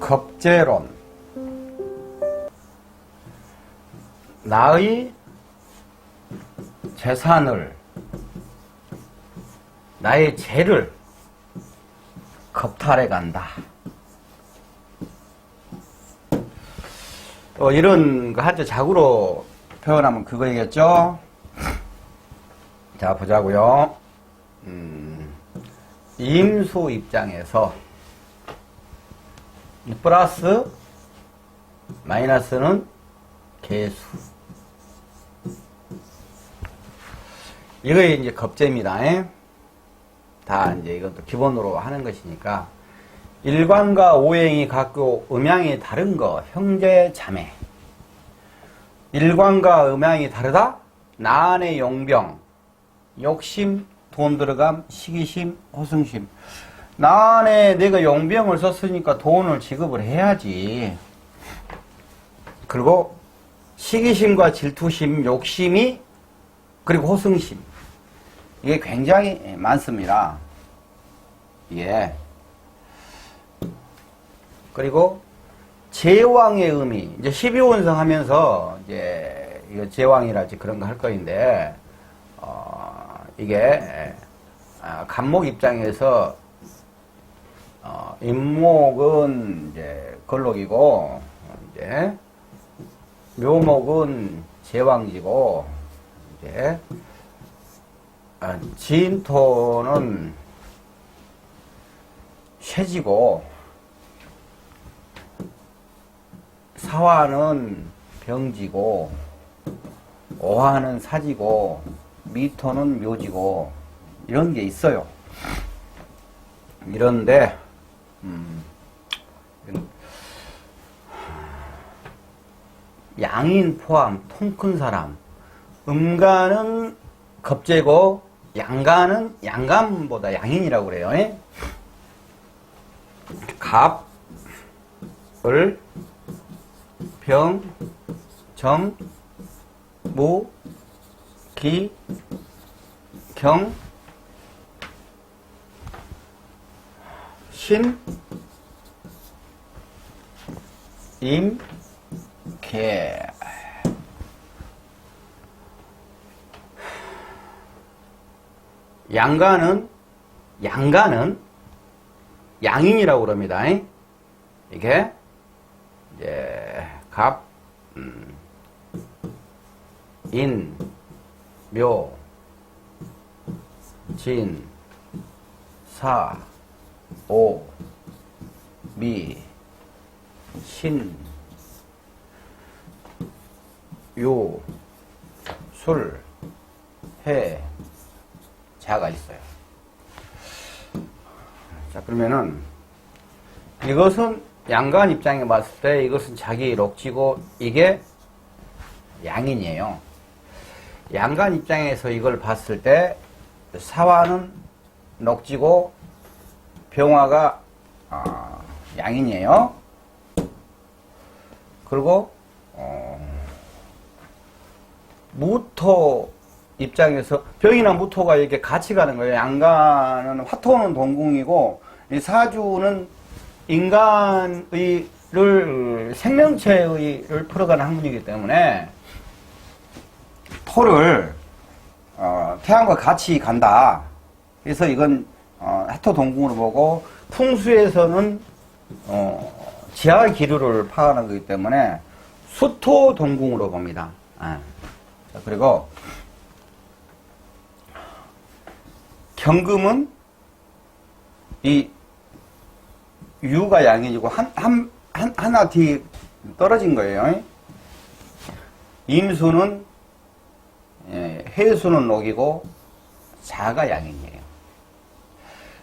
겁재론. 나의 재산을, 나의 죄를 겁탈해 간다. 이런 거 하죠. 자구로 표현하면 그거이겠죠. 자, 보자고요. 임수 입장에서 플러스 마이너스는 개수. 이거 이제 겁재입니다. 다 이제 이것도 기본으로 하는 것이니까. 일관과 오행이 갖고 음양이 다른 거, 형제 자매. 일관과 음양이 다르다? 나 안의 용병, 욕심, 돈 들어감, 시기심, 호승심. 나 안에 내가 용병을 썼으니까 돈을 지급을 해야지. 그리고 시기심과 질투심, 욕심이, 그리고 호승심. 이게 굉장히 많습니다. 예. 그리고 제왕의 의미. 이제 12원성 하면서 이제 이거 제왕이라지 그런 거 할 거인데, 이게 간목 입장에서 임목은 이제 걸록이고, 이제 묘목은 제왕지고, 이제 진토는 쇠지고, 사화는 병지고, 오화는 사지고, 미토는 묘지고, 이런 게 있어요. 이런데, 양인 포함, 통 큰 사람, 음간은 겁재고, 양간은 양간보다 양인이라고 그래요. 갑, 을, 병, 정, 무, 기, 경, 신, 임, 개. 양간은 양인이라고 그럽니다. 이게 이제 갑, 인, 묘, 진, 사, 오, 미, 신, 요, 술, 해, 자가 있어요. 자, 그러면은 이것은 양간 입장에 봤을 때 이것은 자기 록지고 이게 양인이에요. 양간 입장에서 이걸 봤을 때 사화는 록지고 병화가 양인이에요. 그리고 무토 입장에서 병이나 무토가 이렇게 같이 가는 거예요. 양간은 화토는 동궁이고 이 사주는 인간의 생명체를 풀어가는 학문이기 때문에 토를 태양과 같이 간다. 그래서 이건 화토 동궁으로 보고 풍수에서는 지하 기류를 파악하는 거기 때문에 수토 동궁으로 봅니다. 자, 그리고 경금은 이 유가 양인이고 하나 뒤 떨어진 거예요. 임수는 해수는 녹이고 자가 양인이에요.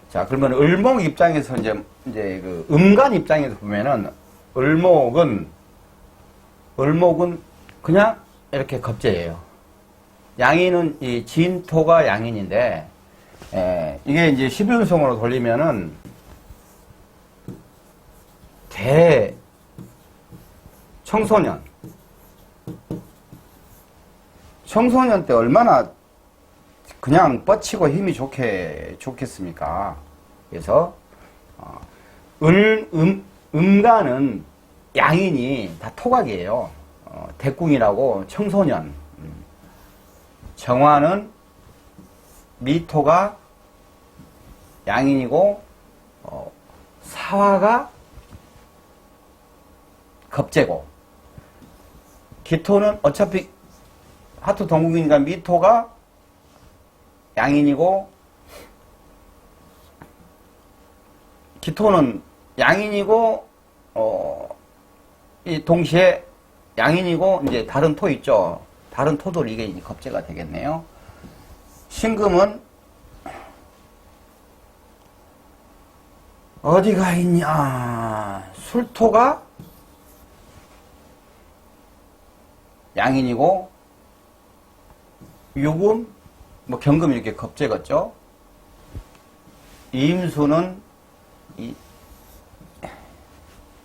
자, 그러면 을목 입장에서 이제 그 음간 입장에서 보면은 을목은 그냥 이렇게 겁재예요. 양인은 이 진토가 양인인데 이게 이제 11운성으로 돌리면은 청소년 때 얼마나 그냥 뻗치고 힘이 좋겠습니까? 그래서 음가는 양인이 다 토각이에요. 대궁이라고 청소년. 정화는 미토가 양인이고 사화가 겁재고, 기토는 어차피 하토 동국이니까 미토가 양인이고, 기토는 양인이고, 이 동시에 양인이고, 이제 다른 토 있죠. 다른 토들 이게 겁재가 되겠네요. 신금은 어디가 있냐? 술토가 양인이고, 유금, 뭐 경금 이렇게 겁재겠죠. 임수는 이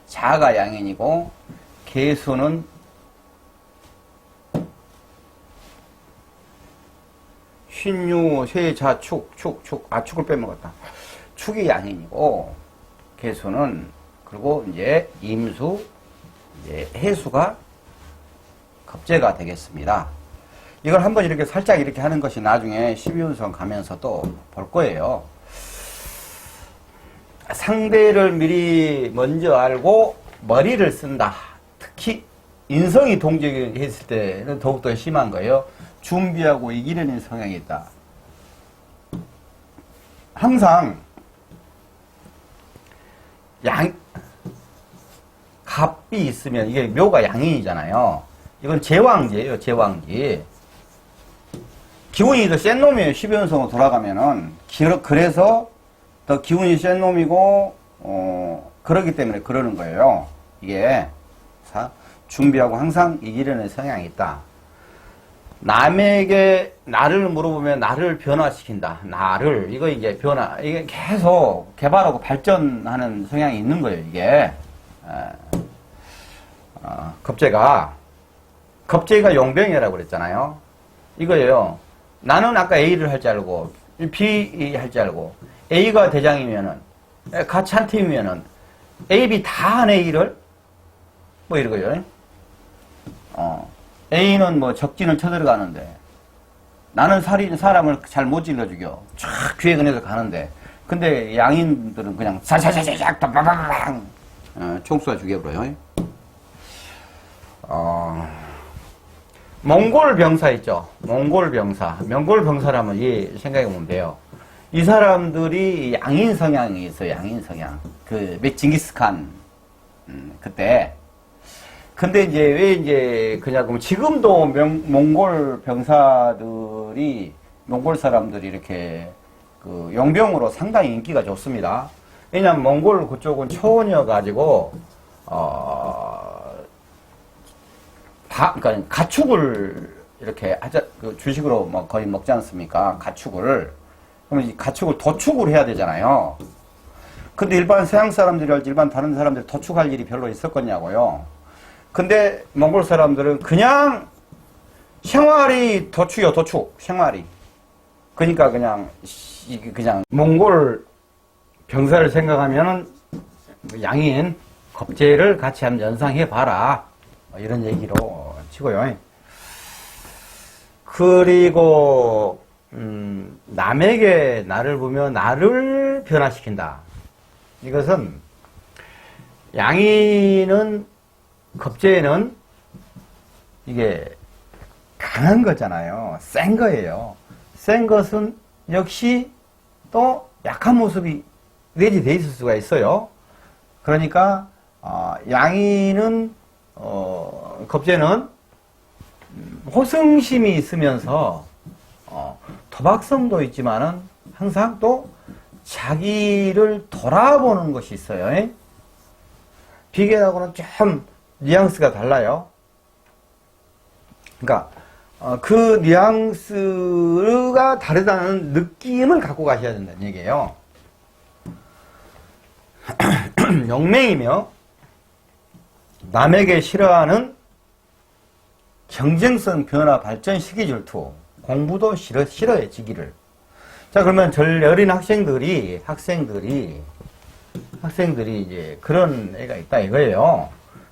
자가 양인이고, 계수는 신유, 쇠자, 축, 축을 빼먹었다. 축이 양인이고, 계수는, 그리고 이제 임수, 이제 해수가 겁재가 되겠습니다. 이걸 한번 이렇게 살짝 이렇게 하는 것이 나중에 12운성 가면서 또 볼 거예요. 상대를 미리 먼저 알고 머리를 쓴다. 특히 인성이 동적했을 때는 더욱더 심한 거예요. 준비하고 이기려는 성향이 있다. 항상 갑이 있으면, 이게 묘가 양인이잖아요. 이건 제왕지예요, 제왕지. 기운이 더 센 놈이에요, 12연성으로 돌아가면은. 그래서 더 기운이 센 놈이고, 그러기 때문에 그러는 거예요. 이게, 준비하고 항상 이기려는 성향이 있다. 남에게 나를 물어보면 나를 변화시킨다. 나를, 이거 이제 이게 계속 개발하고 발전하는 성향이 있는 거예요, 이게. 겁재가 용병이라고 그랬잖아요. 이거예요. 나는 아까 A를 할 줄 알고, B 할 줄 알고, A가 대장이면은, 같이 한 팀이면은, A, B 다 한 A를, 뭐 이러고요. A는 뭐 적진을 쳐들어가는데, 나는 사람을 잘 못 질러 죽여. 쫙 귀에 그네서 가는데, 근데 양인들은 그냥 살살살살 빠바바방 총 쏴 죽여버려요. 몽골 병사 있죠. 몽골 병사. 몽골 병사라면 이 생각해보면 돼요. 이 사람들이 양인 성향이 있어요. 양인 성향. 징기스칸 그때. 근데 이제 왜 이제 그냐면 지금도 몽골 병사들이, 몽골 사람들이 이렇게 용병으로 상당히 인기가 좋습니다. 왜냐면 몽골 그쪽은 초원이어 가지고 그러니까 가축을 이렇게 주식으로 뭐 거의 먹지 않습니까? 가축을. 그러면 이 가축을 도축을 해야 되잖아요. 근데 일반 서양 사람들이랄지 일반 다른 사람들이 도축할 일이 별로 있었겠냐고요. 근데 몽골 사람들은 그냥 생활이 도축이요, 도축. 생활이. 그러니까 그냥 몽골 병사를 생각하면은 양인 겁재를 같이 한번 연상해 봐라. 이런 얘기로 치고요. 그리고 남에게 나를 보며 나를 변화시킨다. 이것은 양인은, 겁재는 이게 강한 거잖아요. 센 거예요. 센 것은 역시 또 약한 모습이 내재되어 있을 수가 있어요. 그러니까 양인은 겁재는 호승심이 있으면서 도박성도 있지만은 항상 또 자기를 돌아보는 것이 있어요. 비계하고는 좀 뉘앙스가 달라요. 그러니까 그 뉘앙스가 다르다는 느낌을 갖고 가셔야 된다는 얘기예요. 용맹이며 남에게 싫어하는 경쟁성 변화 발전 시기 질투, 공부도 싫어해지기를. 자, 그러면 어린 학생들이 학생들이 이제 그런 애가 있다 이거예요.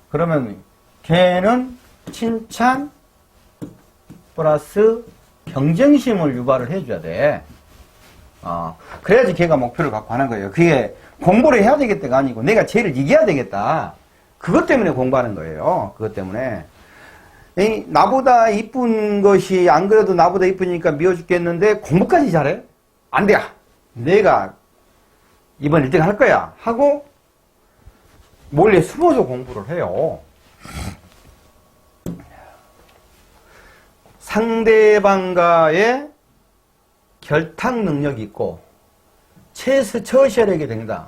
그러면 걔는 칭찬 플러스 경쟁심을 유발을 해줘야 돼. 그래야지 걔가 목표를 갖고 하는 거예요. 그게 공부를 해야 되겠다가 아니고 내가 쟤를 이겨야 되겠다. 그것 때문에 공부하는 거예요. 그것 때문에. 나보다 이쁜 것이 안 그래도 나보다 이쁘니까 미워 죽겠는데 공부까지 잘해? 안 돼. 내가 이번 1등 할 거야. 하고 몰래 숨어서 공부를 해요. 상대방과의 결탁 능력이 있고 처세력이 된다.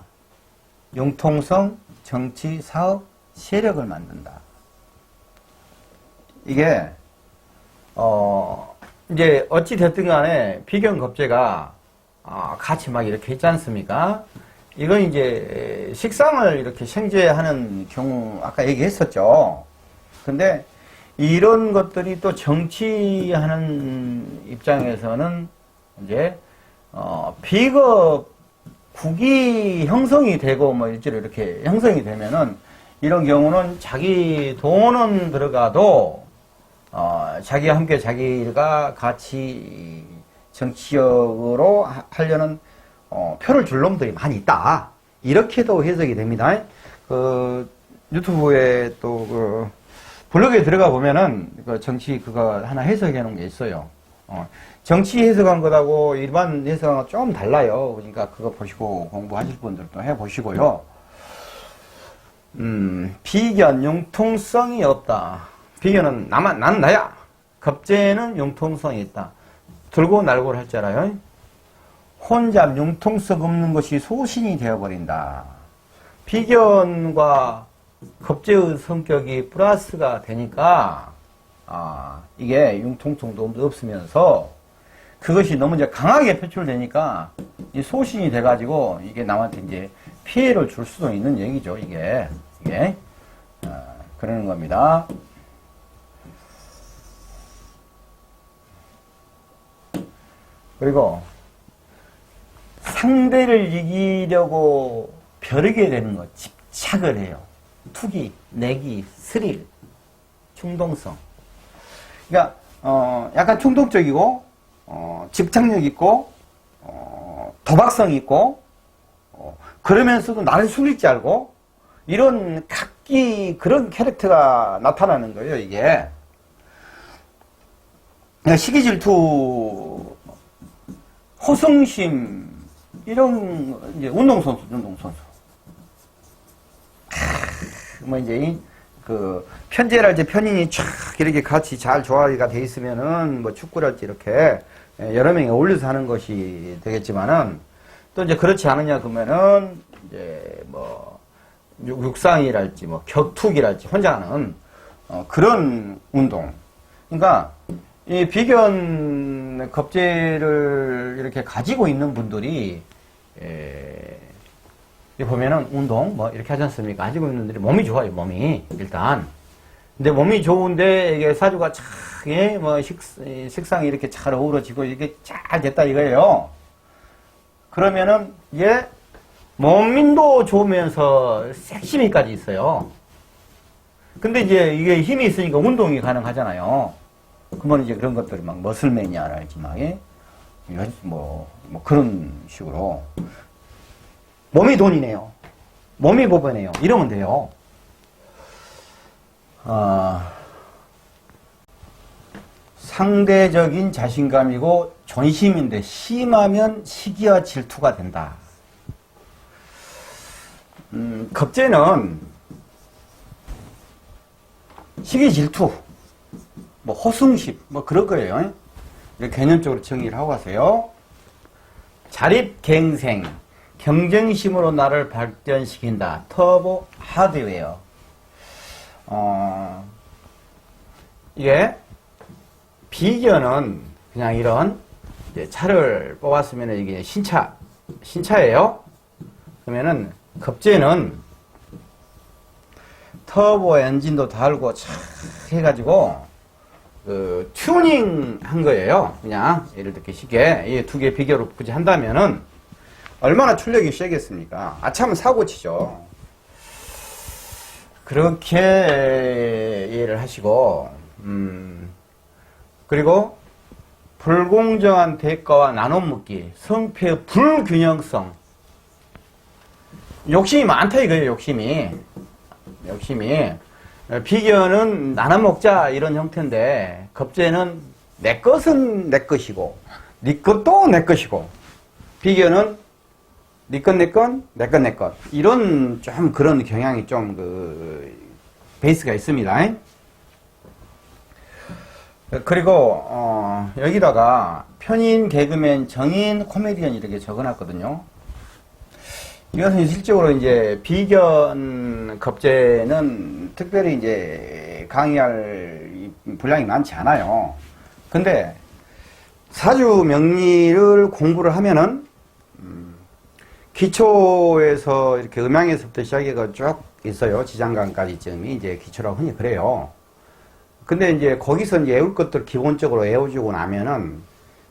융통성, 정치, 사업, 세력을 만든다. 이게 이제 어찌 됐든 간에 비견겁제가 같이 막 이렇게 있지 않습니까? 이건 이제 식상을 이렇게 생제하는 경우 아까 얘기했었죠. 근데 이런 것들이 또 정치하는 입장에서는 이제 비겁 국이 형성이 되고 뭐 이렇게 형성이 되면은 이런 경우는 자기 돈은 들어가도 자기와 함께 자기가 같이 정치적으로 하려는 표를 줄 놈들이 많이 있다. 이렇게도 해석이 됩니다. 그 유튜브에 또 그 블로그에 들어가 보면은 그 정치 그거 하나 해석해 놓은 게 있어요. 정치 해석한 것하고 일반 해석한 거 좀 달라요. 그러니까 그거 보시고 공부하실 분들도 해 보시고요. 비견 융통성이 없다. 비견은 난 나야. 겁제는 융통성이 있다. 들고 날고를 할 줄 알아요. 혼자 융통성 없는 것이 소신이 되어버린다. 비견과 겁제의 성격이 플러스가 되니까 이게 융통성도 없으면서 그것이 너무 이제 강하게 표출되니까 이 소신이 돼가지고 이게 남한테 이제 피해를 줄 수도 있는 얘기죠. 이게 그러는 겁니다. 그리고 상대를 이기려고 벼르게 되는 거, 집착을 해요. 투기, 내기, 스릴, 충동성. 그러니까 약간 충동적이고 집착력 있고 도박성 있고 그러면서도 나를 숨길 줄 알고 이런 각기 그런 캐릭터가 나타나는 거예요. 이게 시기 질투, 호승심 이런 이제 운동선수. 뭐 이제 그 편제랄지 편인이 쫙 이렇게 같이 잘 조화가 돼 있으면은 뭐 축구랄지 이렇게 여러 명이 어울려서 하는 것이 되겠지만은 또 이제 그렇지 않느냐 그러면은 이제 뭐 육상이랄지 뭐 격투기랄지 혼자 하는 그런 운동. 그러니까 이 비견 겁제를 이렇게 가지고 있는 분들이 보면은 운동 뭐 이렇게 하지 않습니까? 가지고 있는 분들이 몸이 좋아요. 몸이 일단. 근데 몸이 좋은데 이게 사주가 참 뭐 식상이 이렇게 잘 어우러지고 이게 잘 됐다 이거예요. 그러면은 얘 몸민도 좋으면서 섹시미까지 있어요. 근데 이제 이게 힘이 있으니까 운동이 가능하잖아요. 그러면 이제 그런 것들이 막 머슬매니아랄지 뭐 그런 식으로 몸이 돈이네요. 몸이 법이네요. 이러면 돼요. 상대적인 자신감이고 존심인데 심하면 시기와 질투가 된다. 겁제는 시기 질투, 뭐 호승심, 뭐 그런 거예요. 이렇게 개념적으로 정의를 하고 가세요. 자립갱생, 경쟁심으로 나를 발전시킨다. 터보 하드웨어. 이게 비견은 그냥 이런 이제 차를 뽑았으면 이게 신차예요. 그러면은 겁제는 터보 엔진도 달고 차 해가지고 그 튜닝 한 거예요. 그냥 예를 들게 쉽게 이 두 개 비교로 굳이 한다면은 얼마나 출력이 세겠습니까? 아차하면 사고치죠. 그렇게 이해를 하시고, 그리고 불공정한 대가와 나눠먹기, 성패의 불균형성. 욕심이 많다 이거예요, 욕심이. 비견은 나눠먹자 이런 형태인데, 겁재는 내 것은 내 것이고, 네 것도 내 것이고, 비견은 네 건 내 건, 내 건 내 것. 이런 좀 그런 경향이 좀 베이스가 있습니다. 그리고 여기다가 편인, 개그맨, 정인, 코미디언 이렇게 적어놨거든요. 이것은 실질적으로 이제 비견 겁재는 특별히 이제 강의할 분량이 많지 않아요. 근데 사주 명리를 공부를 하면은 기초에서 이렇게 음양에서부터 시작해가 쭉 있어요. 지장간까지쯤이 이제 기초라고 흔히 그래요. 근데 이제 거기서 이제 외울 것들 기본적으로 외워주고 나면은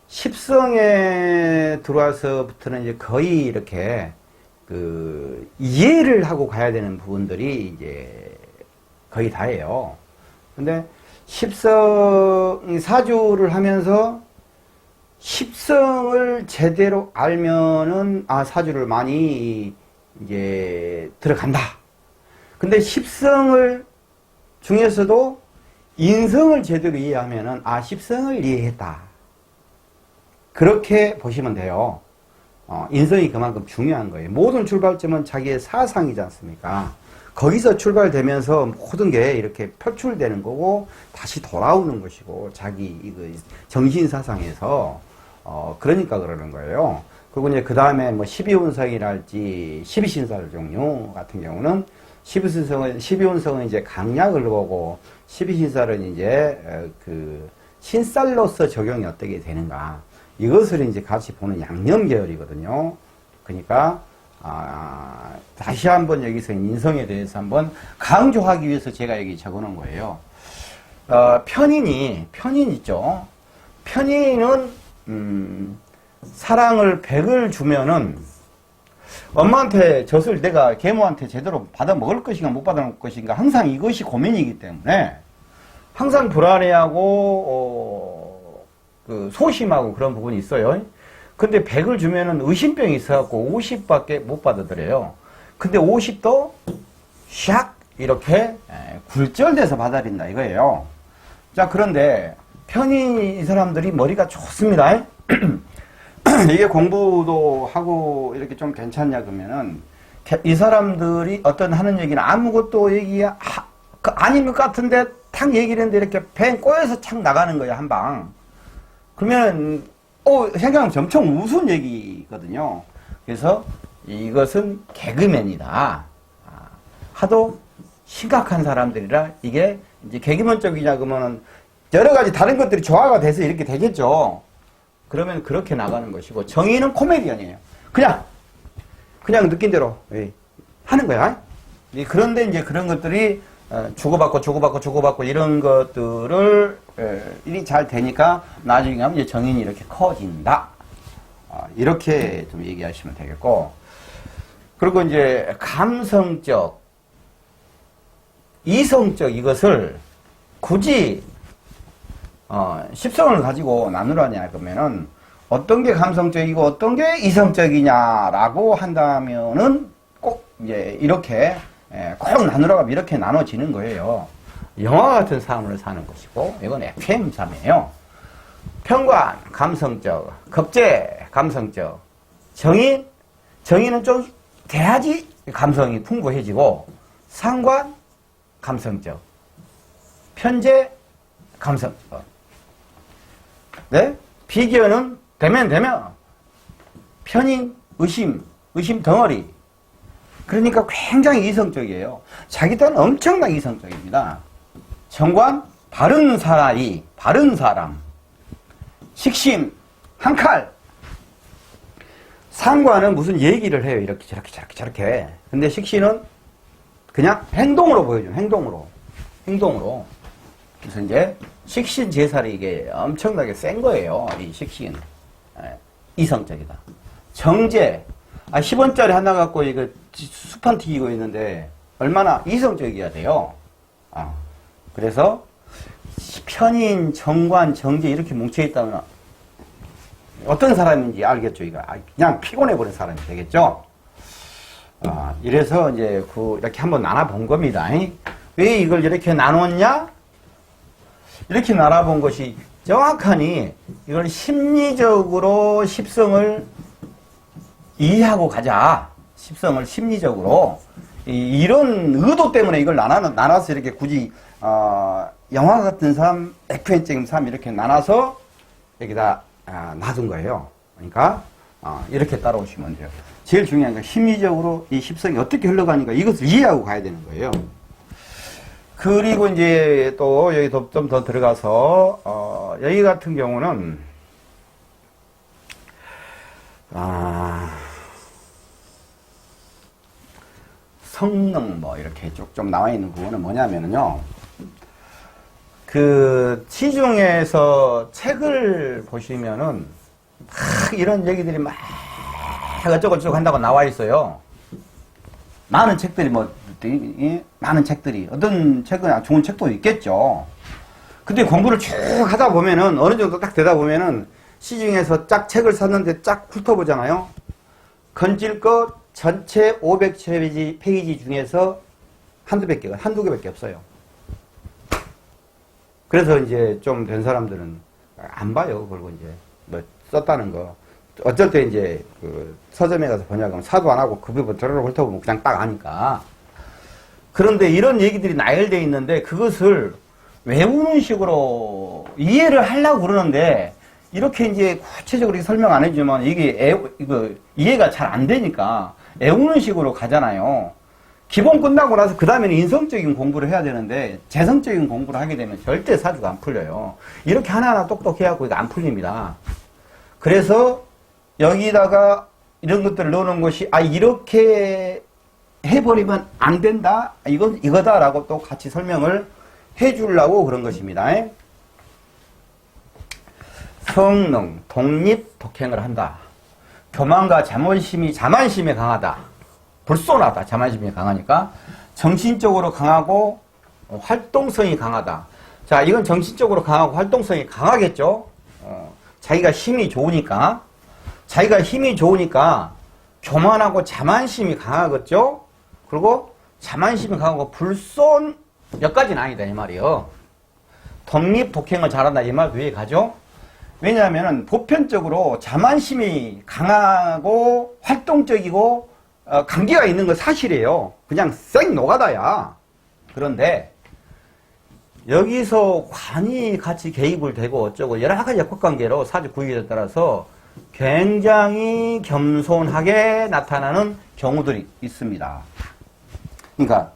십성에 들어와서부터는 이제 거의 이렇게 이해를 하고 가야 되는 부분들이 이제 거의 다예요. 근데 십성 사주를 하면서 십성을 제대로 알면은 사주를 많이 이제 들어간다. 근데 십성을 중에서도 인성을 제대로 이해하면은 십성을 이해했다. 그렇게 보시면 돼요. 인성이 그만큼 중요한 거예요. 모든 출발점은 자기의 사상이지 않습니까? 거기서 출발되면서 모든 게 이렇게 표출되는 거고 다시 돌아오는 것이고 자기 정신사상에서 그러니까 그러는 거예요. 그리고 이제 그 다음에 뭐 12운성이랄지 12신살 종류 같은 경우는 12운성은 이제 강약을 보고 12신살은 이제 신살로서 적용이 어떻게 되는가. 이것을 이제 같이 보는 양념 계열이거든요. 그러니까, 다시 한번 여기서 인성에 대해서 한번 강조하기 위해서 제가 여기 적어 놓은 거예요. 편인 있죠. 편인은, 사랑을 100을 주면은, 엄마한테 젖을 내가 계모한테 제대로 받아 먹을 것인가 못 받아 먹을 것인가 항상 이것이 고민이기 때문에 항상 불안해하고 소심하고 그런 부분이 있어요. 근데 100을 주면은 의심병이 있어갖고 50밖에 못 받아들여요. 근데 50도 샥 이렇게 굴절돼서 받아들인다 이거예요. 자, 그런데 편히 이 사람들이 머리가 좋습니다. 이게 공부도 하고 이렇게 좀 괜찮냐 그러면은 이 사람들이 어떤 하는 얘기는 아무것도 아닌 것 같은데 탁 얘기를 했는데 이렇게 뱅 꼬여서 착 나가는 거야 한 방. 그러면 생각하면 엄청 우스운 얘기거든요. 그래서 이것은 개그맨이다. 하도 심각한 사람들이라 이게 이제 개그맨 쪽이냐 그러면은 여러 가지 다른 것들이 조화가 돼서 이렇게 되겠죠. 그러면 그렇게 나가는 것이고 정의는 코미디언이에요. 그냥 느낀 대로 하는 거야. 그런데 이제 그런 것들이 주고받고 이런 것들을 일이 잘 되니까 나중에 하면 이제 정인이 이렇게 커진다. 이렇게 좀 얘기하시면 되겠고. 그리고 이제 감성적, 이성적 이것을 굳이 십성을 가지고 나누라냐 그러면은 어떤 게 감성적이고 어떤 게 이성적이냐라고 한다면은 꼭 이제 이렇게 꼭 나누라고 이렇게 나눠지는 거예요. 영화 같은 삶을 사는 것이고 이건 FM3이에요. 편관 감성적, 겁재 감성적, 정인은 좀 돼야지 감성이 풍부해지고 상관 감성적, 편재 감성적. 네? 비견은 되면 편인, 의심 덩어리. 그러니까 굉장히 이성적이에요. 자기 또한 엄청나게 이성적입니다. 정관, 바른 사람. 식심, 한 칼. 상관은 무슨 얘기를 해요. 이렇게 저렇게. 근데 식신은 그냥 행동으로 보여줘요. 행동으로. 그래서 이제 식신 제살이 이게 엄청나게 센 거예요. 이 식신. 이성적이다. 정제. 아, 10원짜리 하나 갖고 이거 수판 튀기고 있는데 얼마나 이성적이어야 돼요. 아, 그래서 편인, 정관, 정제 이렇게 뭉쳐있다면 어떤 사람인지 알겠죠, 이거. 그냥 피곤해버린 사람이 되겠죠. 아, 이래서 이제 이렇게 한번 나눠본 겁니다. 왜 이걸 이렇게 나눴냐? 이렇게 나눠본 것이 정확하니 이걸 심리적으로 십성을 이해하고 가자. 십성을 심리적으로. 이런 의도 때문에 이걸 나눠서 이렇게 굳이, 영화 같은 삶, FN적인 삶 이렇게 나눠서 여기다 놔둔 거예요. 그러니까, 이렇게 따라오시면 돼요. 제일 중요한 건 심리적으로 이 십성이 어떻게 흘러가니까 이것을 이해하고 가야 되는 거예요. 그리고 이제 또 여기 좀 더 들어가서, 여기 같은 경우는, 성능 뭐 이렇게 쭉 좀 나와 있는 부분은 뭐냐면요. 시중에서 책을 보시면은 막 이런 얘기들이 막 어쩌고저쩌고 한다고 나와 있어요. 많은 책들이 많은 책들이 어떤 책은 좋은 책도 있겠죠. 근데 공부를 쭉 하다 보면은 어느 정도 딱 되다 보면은 시중에서 짝 책을 샀는데 쫙 훑어보잖아요. 건질 것 전체 500페이지 중에서 한두 개밖에 없어요. 그래서 이제 좀 된 사람들은 안 봐요. 그리고 이제 뭐 썼다는 거. 어쩔 때 이제 서점에 가서 보냐 그러면 사도 안 하고 그 부분 저러고 훑어보면 그냥 딱 아니까. 그런데 이런 얘기들이 나열되어 있는데 그것을 외우는 식으로 이해를 하려고 그러는데 이렇게 이제 구체적으로 설명 안 해주면 이게 이해가 잘 안 되니까 외우는 식으로 가잖아요. 기본 끝나고 나서 그 다음에는 인성적인 공부를 해야 되는데 재성적인 공부를 하게 되면 절대 사주가 안 풀려요. 이렇게 하나하나 똑똑해갖고 이거 안 풀립니다. 그래서 여기다가 이런 것들을 넣어놓은 것이 이렇게 해버리면 안 된다? 이거다라고 또 같이 설명을 해주려고 그런 것입니다. 성능, 독립, 독행을 한다. 교만과 자만심에 강하다. 불손하다. 자만심이 강하니까. 정신적으로 강하고 활동성이 강하다. 자, 이건 정신적으로 강하고 활동성이 강하겠죠? 자기가 힘이 좋으니까. 교만하고 자만심이 강하겠죠? 그리고 자만심이 강하고 불손 몇 가지는 아니다 이 말이에요. 독립, 독행을 잘한다 이 말 왜 가죠? 왜냐하면 보편적으로 자만심이 강하고 활동적이고 감기가 있는 건 사실이에요. 그냥 쌩 노가다야. 그런데 여기서 관이 같이 개입을 되고 어쩌고 여러 가지 역학관계로 사주 구위에 따라서 굉장히 겸손하게 나타나는 경우들이 있습니다. 그러니까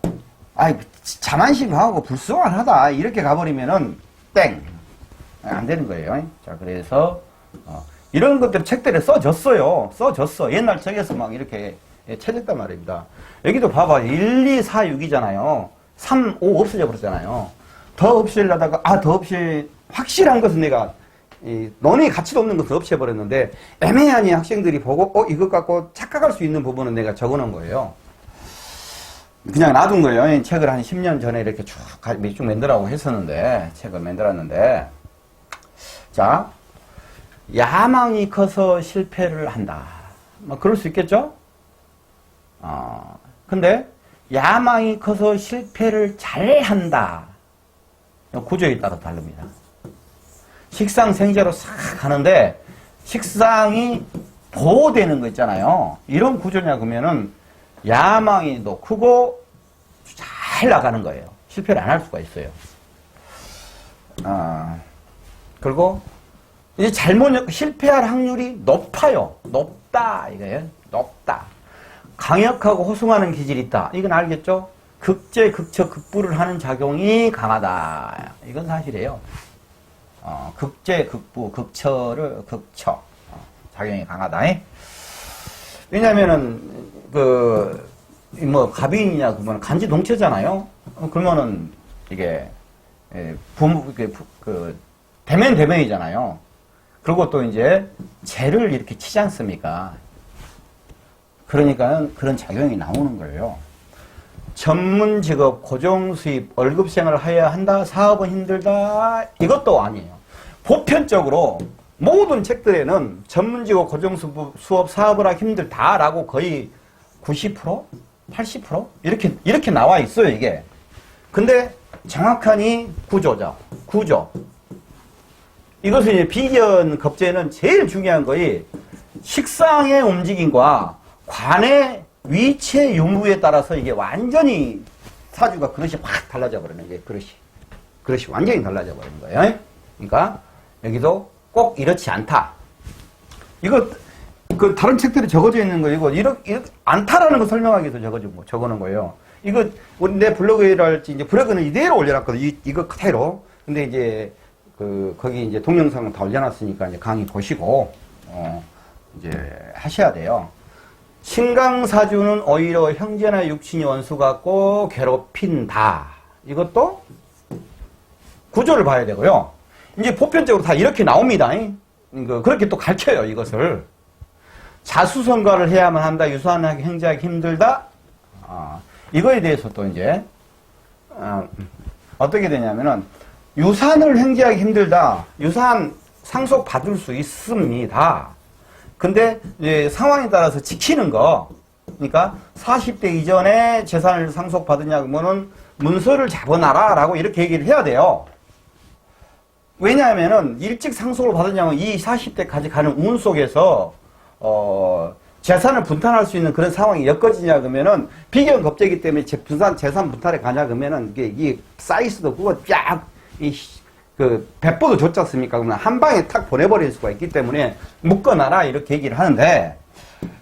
자만심 강하고 불순하다 이렇게 가버리면은 땡! 안 되는 거예요. 자, 그래서 이런 것들 책들에 써졌어요. 옛날 책에서 막 이렇게 찾았단 말입니다. 여기도 봐봐. 1, 2, 4, 6이잖아요. 3, 5 없어져 버렸잖아요. 더 없애려다가 확실한 것은 내가 논의 가치도 없는 것을 없애버렸는데 애매하니 학생들이 보고 이것 갖고 착각할 수 있는 부분은 내가 적어놓은 거예요. 그냥 놔둔 거예요. 책을 한 10년 전에 이렇게 쭉 만들라고 했었는데 책을 만들었는데 자, 야망이 커서 실패를 한다. 뭐 그럴 수 있겠죠? 근데 야망이 커서 실패를 잘한다. 구조에 따라 다릅니다. 식상생자로 싹 가는데 식상이 보호되는 거 있잖아요. 이런 구조냐 그러면은 야망이 더 크고 잘 나가는 거예요. 실패를 안 할 수가 있어요. 그리고 이제 실패할 확률이 높아요. 높다 이거예요. 높다. 강력하고 호송하는 기질이 있다. 이건 알겠죠? 극제, 극처, 극부를 하는 작용이 강하다. 이건 사실이에요. 극제, 극부, 극처, 작용이 강하다. 왜냐면은, 갑인이냐, 그러면 간지 동체잖아요? 그러면은, 이게, 대면이잖아요. 그리고 또 이제, 재를 이렇게 치지 않습니까? 그러니까 그런 작용이 나오는 거예요. 전문 직업, 고정 수입, 월급 생활을 해야 한다. 사업은 힘들다. 이것도 아니에요. 보편적으로 모든 책들에는 전문 직업, 고정 수업, 사업을 하기 힘들다라고 거의 90%? 80%? 이렇게 나와 있어요, 이게. 근데 정확하니 구조죠. 구조. 이것은 이제 비견 겁제는 제일 중요한 거이 식상의 움직임과 관의 위치의 유무에 따라서 이게 완전히 사주가 그릇이 확 달라져 버리는 게 그릇이 완전히 달라져 버리는 거예요. 그러니까 여기도 꼭 이렇지 않다. 이거 그 다른 책들에 적어져 있는 거 이거 이렇게 않다라는 거 설명하기 위해서 적어놓은 거예요. 이거 우리 내 블로그랄지 이제 블로그는 이대로 올려놨거든. 이거 그대로. 근데 이제 거기 이제 동영상은 다 올려놨으니까 이제 강의 보시고 이제 하셔야 돼요. 신강사주는 오히려 형제나 육친이 원수 같고 괴롭힌다. 이것도 구조를 봐야 되고요. 이제 보편적으로 다 이렇게 나옵니다. 그렇게 또 가르쳐요, 이것을. 자수성가를 해야만 한다. 유산하기, 행자하기 힘들다. 이거에 대해서 또 이제, 어떻게 되냐면은, 유산을 행자하기 힘들다. 유산 상속 받을 수 있습니다. 근데 이제 상황에 따라서 지키는 거, 그러니까 40대 이전에 재산을 상속받으냐 그러면은 문서를 잡아놔라 라고 이렇게 얘기를 해야 돼요. 왜냐하면은 일찍 상속을 받으냐면 이 40대까지 가는 운 속에서 재산을 분탄할 수 있는 그런 상황이 엮어지냐 그러면은 비견 겁제이기 때문에 재산 분탈에 가냐 그러면은 이게 사이즈도 그거 쫙 배포도 좋지 않습니까? 그러면 한 방에 탁 보내버릴 수가 있기 때문에 묶어놔라 이렇게 얘기를 하는데,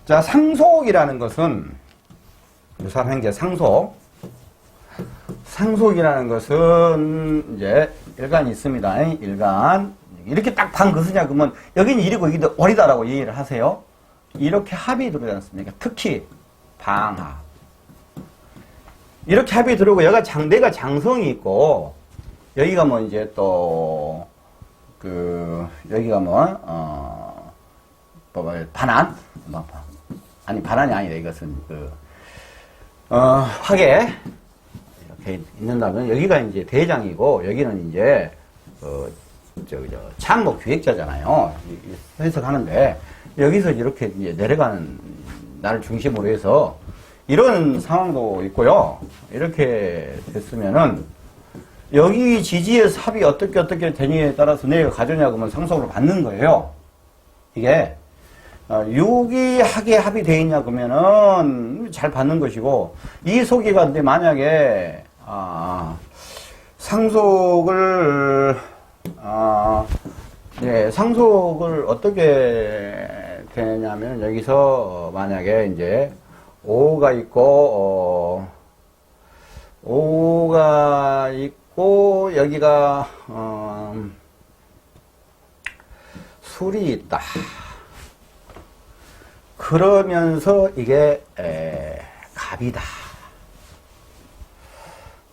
자, 상속이라는 것은 유산행제 상속이라는 것은 이제 일간이 있습니다. 일간 이렇게 딱 반 것이냐 그러면 여기는 일이고 여기도 월이다라고 얘기를 하세요. 이렇게 합이 들어오지 않습니까? 특히 방합 이렇게 합이 들어오고 내가 장성이 있고 여기가 뭐 이제 또 여기가 반한 아니 반한이 아니다. 이것은 화계 이렇게 있는다면 여기가 이제 대장이고 여기는 이제 참목 기획자잖아요. 해석하는데 여기서 이렇게 이제 내려가는 나를 중심으로 해서 이런 상황도 있고요. 이렇게 됐으면은 여기 지지의 삽이 어떻게 되느냐에 따라서 내가 가져냐 그러면 상속을 받는 거예요. 이게 유기하게 합이 되어 있냐 그러면은 잘 받는 것이고, 이 소기가 근데 만약에 상속을 상속을 어떻게 되냐면 여기서 만약에 이제 오가 있고 여기가 술이 있다. 그러면서 이게 갑이다.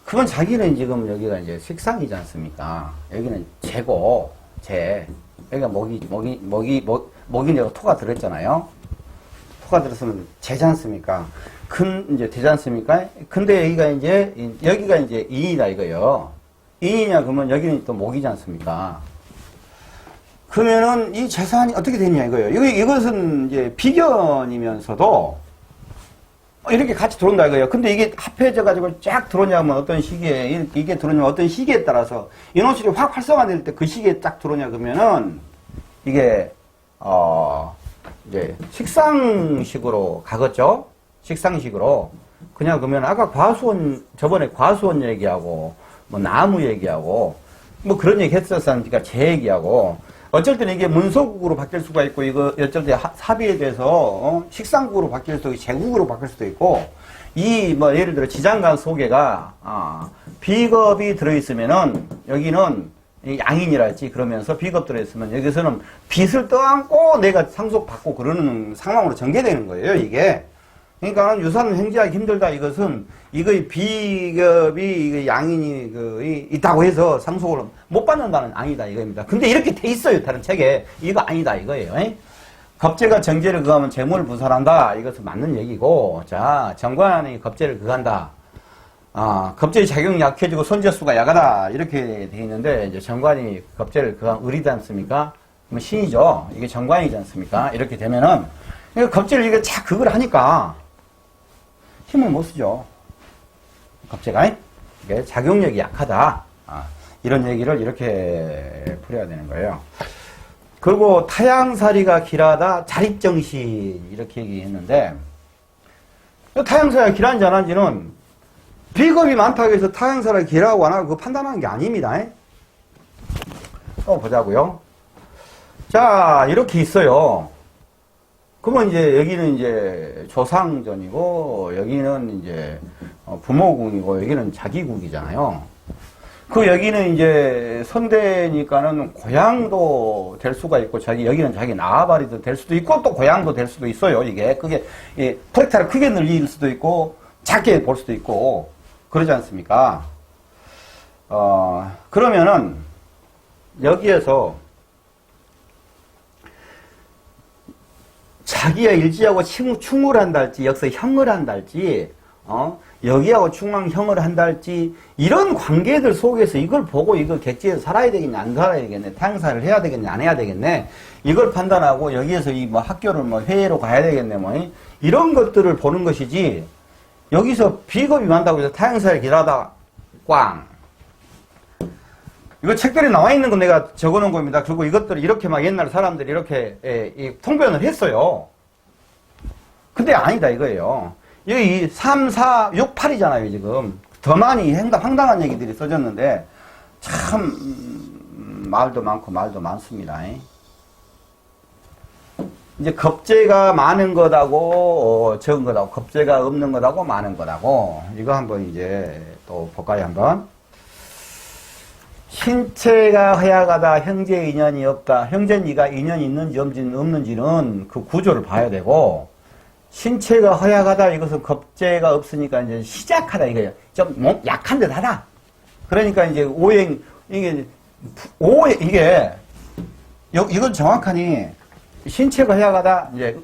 그건 자기는 지금 여기가 이제 식상이지 않습니까? 여기는 재고, 여기가 목이 내가 토가 들었잖아요. 토가 들었으면 재지 않습니까? 이제 되지 않습니까? 근데 여기가 이제 인이다 이거요. 인이냐 그러면 여기는 또 목이지 않습니까? 그러면은 이 재산이 어떻게 되느냐 이거예요. 이것은 이제 비견이면서도 이렇게 같이 들어온다 이거예요. 근데 이게 합해져 가지고 쫙 들어오냐면 어떤 시기에 이게 들어오냐면 어떤 시기에 따라서 인호술이 확 활성화될 때 그 시기에 딱 들어오냐 그러면은 이게 이제 식상식으로 가겠죠. 식상식으로 그냥 그러면 아까 저번에 과수원 얘기하고 뭐 나무 얘기하고 뭐 그런 얘기 했었으니까 제 얘기하고 어쩔 때는 이게 문서국으로 바뀔 수가 있고 이거 어쩔 때 사비에 대해서 식상국으로 바뀔 수도 있고 제국으로 바뀔 수도 있고 뭐 예를 들어 지장간 소개가 비겁이 들어있으면은 여기는 양인이랄지 그러면서 비겁 들어있으면 여기서는 빚을 떠안고 내가 상속받고 그러는 상황으로 전개되는 거예요 이게. 그러니까 유산을 행지하기 힘들다 이것은 이거의 비겁이 이거 양인이 있다고 해서 상속을 못 받는다는 아니다 이거입니다. 근데 이렇게 돼 있어요 다른 책에. 이거 아니다 이거예요. 겁재가 정제를 그하면 재물을 분산한다. 이것은 맞는 얘기고, 자, 정관이 겁재를 그한다. 겁재의 작용이 약해지고 손재수가 약하다. 이렇게 돼 있는데, 이제 정관이 겁재를 그하면 을이지 않습니까? 그러면 신이죠. 이게 정관이지 않습니까? 이렇게 되면은, 겁재를 이게 착 그걸 하니까, 힘을 못 쓰죠. 겁재가, 이게 작용력이 약하다. 이런 얘기를 이렇게 풀어야 되는 거예요. 그리고 타양살이가 길하다, 자립정신, 이렇게 얘기했는데, 타양살이가 길한지 안 한지는 비겁이 많다고 해서 타양살이가 길하고 안 하고 그 판단하는 게 아닙니다. 또 보자고요. 자, 이렇게 있어요. 그러면 이제 여기는 이제 조상전이고, 여기는 이제 부모궁이고, 여기는 자기국이잖아요. 여기는 이제 선대니까는 고향도 될 수가 있고, 여기는 자기 나아바리도 될 수도 있고, 또 고향도 될 수도 있어요, 이게. 그게, 프렉타를 크게 늘릴 수도 있고, 작게 볼 수도 있고, 그러지 않습니까? 그러면은, 여기에서, 자기가 일지하고 충을 한다 할지, 여기서 형을 한다 할지, 여기하고 충망형을 한다 할지, 이런 관계들 속에서 이걸 보고 이걸 객지에서 살아야 되겠냐, 안 살아야 되겠네, 타양살을 해야 되겠냐, 안 해야 되겠네, 이걸 판단하고 여기에서 학교를 회의로 가야 되겠네, 이런 것들을 보는 것이지, 여기서 비겁이 많다고 해서 타양살을 길하다, 꽝. 이거 책들에 나와 있는 건 내가 적어 놓은 겁니다. 그리고 이것들을 이렇게 옛날 사람들이 이렇게 통변을 했어요. 근데 아니다 이거예요. 여기 3, 4, 6, 8이잖아요, 지금. 더 많이 황당한 얘기들이 써졌는데, 참, 말도 많고 말도 많습니다. 이제 겁재가 많은 것하고, 적은 것하고, 겁재가 없는 것하고, 많은 것하고, 이거 한번 이제 또 볼까요, 한번? 신체가 허약하다, 형제 인연이 없다. 형제니가 인연이 있는지 없는지는 그 구조를 봐야 되고, 신체가 허약하다, 이것은 겁재가 없으니까 이제 시작하다, 이거예요. 좀 약한 듯 하다. 그러니까 이제 오행, 이건 정확하니, 신체가 허약하다, 이제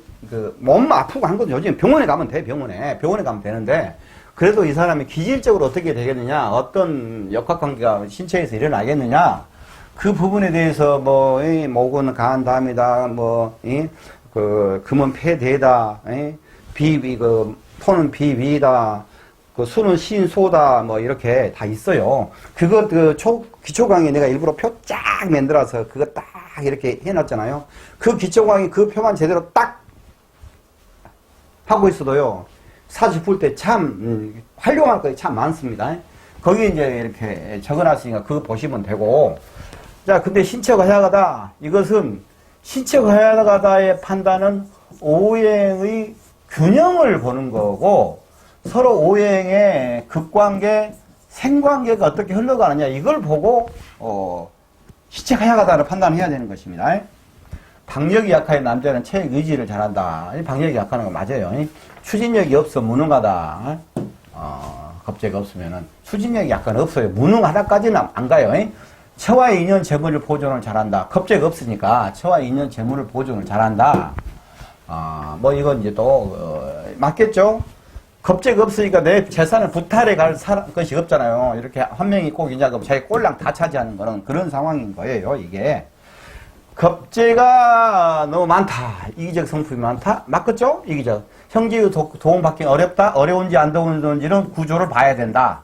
몸 아프고 한 것도 요즘 병원에 가면 돼, 병원에 가면 되는데, 그래도 이 사람이 기질적으로 어떻게 되겠느냐, 어떤 역학관계가 신체에서 일어나겠느냐, 그 부분에 대해서 목은 간담이다, 금은 폐대다, 토는 비위다, 수는 신소다, 이렇게 다 있어요. 기초 강의 내가 일부러 표 쫙 만들어서 그거 딱 이렇게 해놨잖아요. 그 기초 강의 그 표만 제대로 딱 하고 있어도요, 사주 풀 때 참, 활용할 것이 참 많습니다. 거기 이제 이렇게 적어놨으니까 그거 보시면 되고. 자, 근데 신체가 허약하다. 이것은 신체가 허약하다의 판단은 오행의 균형을 보는 거고, 서로 오행의 극관계, 생관계가 어떻게 흘러가느냐, 이걸 보고, 신체가 허약하다를 판단해야 되는 것입니다. 박력이 약한 남자는 체육 의지를 잘한다. 박력이 약한 거 맞아요. 추진력이 없어 무능하다. 겁재가 없으면은 추진력이 약간 없어요. 무능하다까지는 안 가요. 처와의 인연 재물을 보존을 잘한다. 겁재가 없으니까 처와의 인연 재물을 보존을 잘한다. 이건 이제 또 맞겠죠? 겁재가 없으니까 내 재산을 부탈해 갈 것이 없잖아요. 이렇게 한 명이 꼭 이제 자기 꼴랑 다 차지하는 거는 그런 상황인 거예요. 이게 겁재가 너무 많다. 이기적 성품이 많다. 맞겠죠? 이기적. 형제의 도움받기 어렵다. 어려운지 안 어려운지는 구조를 봐야 된다.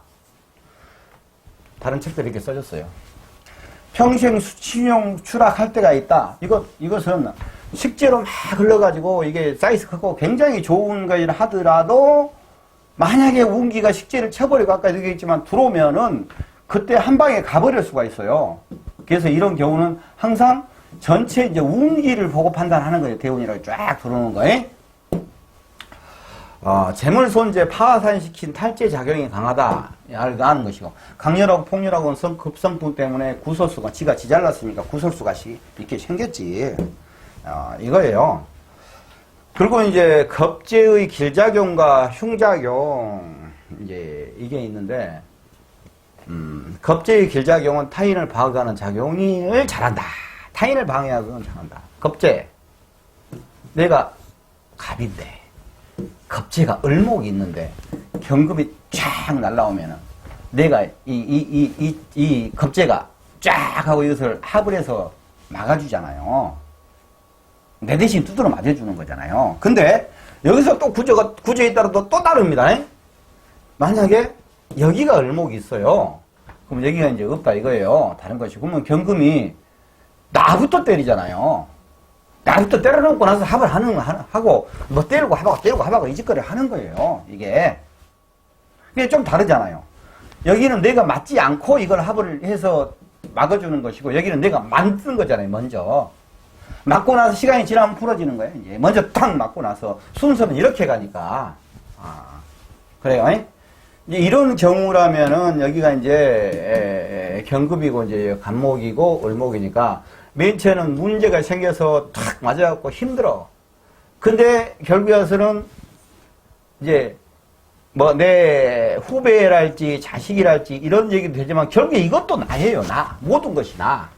다른 책들이 이렇게 써졌어요. 평생 신용 추락할 때가 있다. 이것은 식재로 막 흘러가지고 이게 사이즈 크고 굉장히 좋은 거를 하더라도 만약에 운기가 식재를 쳐버리고 아까 얘기했지만 들어오면은 그때 한 방에 가버릴 수가 있어요. 그래서 이런 경우는 항상 전체 이제 운기를 보고 판단하는 거예요. 대운이라고 쫙 들어오는 거예요. 재물손재 파산시킨 탈재 작용이 강하다. 아는 것이고, 강렬하고 폭렬하고 급성품 때문에 구설수가, 지가 지잘났으니까 구설수가 이렇게 생겼지. 이거예요. 그리고 이제 겁재의 길작용과 흉작용, 이제 이게 있는데, 겁재의 길작용은 타인을 방어하는 작용을 잘한다. 타인을 방해하는 건 잘한다. 겁재. 내가 갑인데, 겁재가 을목이 있는데, 경금이 쫙 날라오면은, 내가 이 겁재가 쫙 하고 이것을 합을 해서 막아주잖아요. 내 대신 두드러 맞아주는 거잖아요. 근데, 여기서 또 구조에 따라 또 다릅니다. 만약에, 여기가 을목이 있어요. 그럼 여기가 이제 없다 이거예요. 다른 것이. 그러면 경금이 나부터 때리잖아요. 나부터 때려놓고 나서 합을 하고, 뭐 때리고 합하고 이 짓거리 하는 거예요. 이게. 그게 좀 다르잖아요. 여기는 내가 맞지 않고 이걸 합을 해서 막아주는 것이고, 여기는 내가 만든 거잖아요, 먼저. 맞고 나서 시간이 지나면 풀어지는 거예요, 이제. 먼저 탁 맞고 나서. 순서는 이렇게 가니까. 그래요. 이제 이런 경우라면은 여기가 이제 경금이고 이제 간목이고 을목이니까 맨 처음에는 문제가 생겨서 탁 맞아갖고 힘들어. 근데 결국에 와서는 이제 뭐 내 후배랄지 자식이랄지 이런 얘기도 되지만 결국에 이것도 나예요. 나. 모든 것이 나.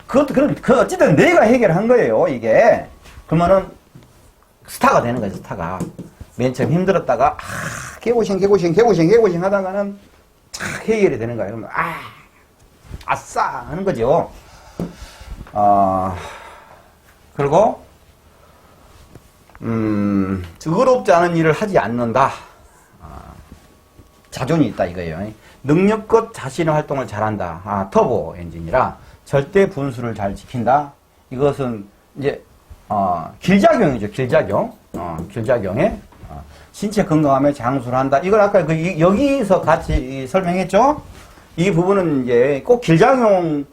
그것도 어쨌든 내가 해결한 거예요. 이게. 그러면은 스타가 되는 거죠. 스타가. 맨 처음 힘들었다가 개고생 하다가는 탁 해결이 되는 거예요. 그러면 아싸 하는 거죠. 그리고 의롭지 않은 일을 하지 않는다. 자존이 있다 이거예요. 능력껏 자신의 활동을 잘한다. 터보 엔진이라 절대 분수를 잘 지킨다. 이것은 이제 길작용이죠. 길작용. 길작용에 신체 건강함에 장수를 한다. 이걸 아까 여기서 같이 설명했죠? 이 부분은 이제 꼭 길작용이,